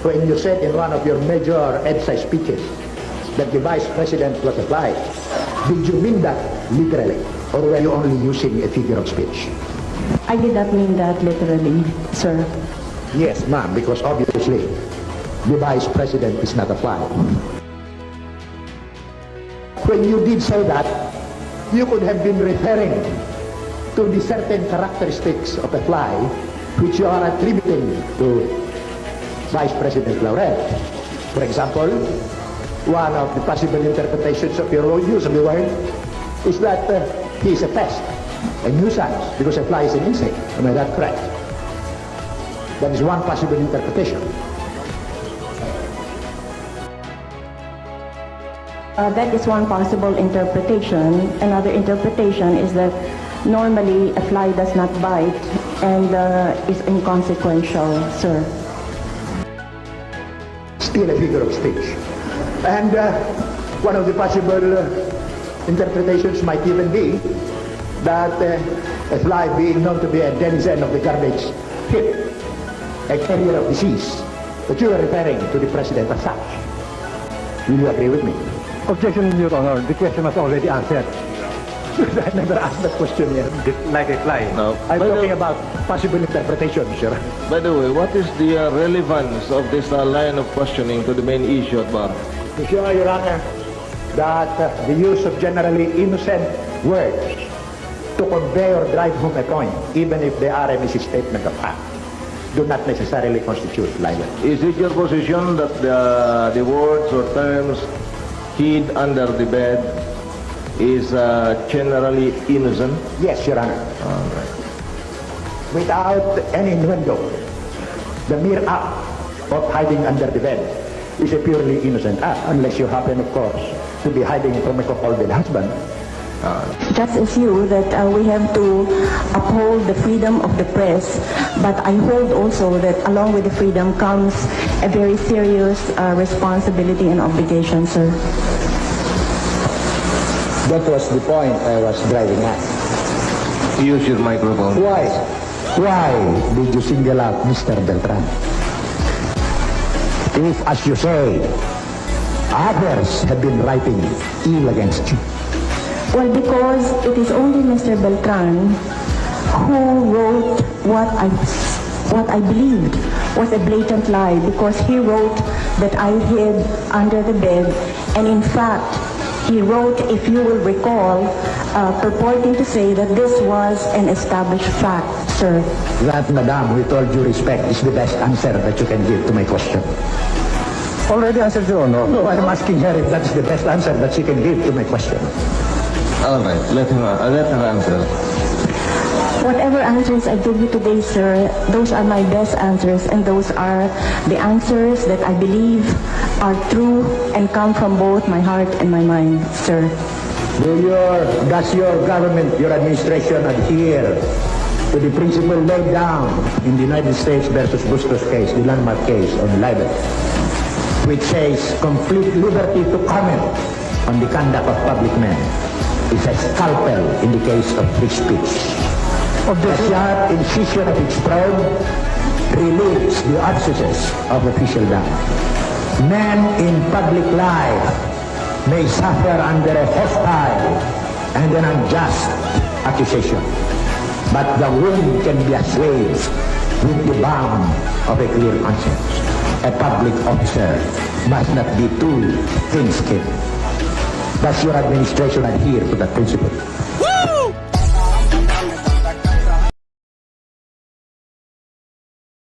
when you said in one of your major EDSA speeches that the Vice President was a fly. Did you mean that literally, or were you only using a figure of speech? I did not mean that literally, sir. Yes, ma'am, because obviously the Vice President is not a fly. When you did say that, you could have been referring to the certain characteristics of a fly which you are attributing to Vice President Laurel. For example, one of the possible interpretations of your use of the word is that he is a pest, a nuisance, because a fly is an insect. Am I that correct? That is one possible interpretation. That is one possible interpretation. Another interpretation is that normally a fly does not bite and is inconsequential, sir. Still a figure of speech. And one of the possible interpretations might even be that a fly being known to be a denizen of the garbage heap, a carrier of disease, that you are referring to the President as such. Will you agree with me? Objection, Your Honor. The question was already answered. I never asked that question yet. Like a fly. No. I'm talking about possible interpretations, sir. By the way, what is the relevance of this line of questioning to the main issue at bar? To show, Your Honor, that the use of generally innocent words to convey or drive home a point, even if they are a misstatement of fact, do not necessarily constitute libel. Is it your position that the words or terms hid under the bed is generally innocent? Yes, Your Honor. All right. Without any innuendo, the mere act of hiding under the bed is a purely innocent act, unless you happen, of course, to be hiding from a cuckolded husband. Just as you, that we have to uphold the freedom of the press, but I hold also that along with the freedom comes a very serious responsibility and obligation, sir. That was the point I was driving at. Use your microphone. Why? Why did you single out Mr. Beltran? If, as you say, others have been writing ill against you. Well, because it is only Mr. Beltran who wrote what I believed was a blatant lie, because he wrote that I hid under the bed, and in fact, he wrote, if you will recall, purporting to say that this was an established fact, sir. That, madam, with all due respect, is the best answer that you can give to my question. Already answered, Your Honor. No, I'm asking her if that's the best answer that she can give to my question. All right. Let her answer. Whatever answers I give you today, sir, those are my best answers, and those are the answers that I believe are true and come from both my heart and my mind, sir. Does your government, your administration adhere to the principle laid down in the United States versus Bustos case, the landmark case on libel, which says complete liberty to comment on the conduct of public men is a scalpel in the case of free speech? The sharp incision of its probe relieves the abscesses of official doubt. Men in public life may suffer under a hostile and an unjust accusation, but the wound can be assuaged with the balm of a clear conscience. A public officer must not be too thin-skinned. Does your administration adhere to that principle?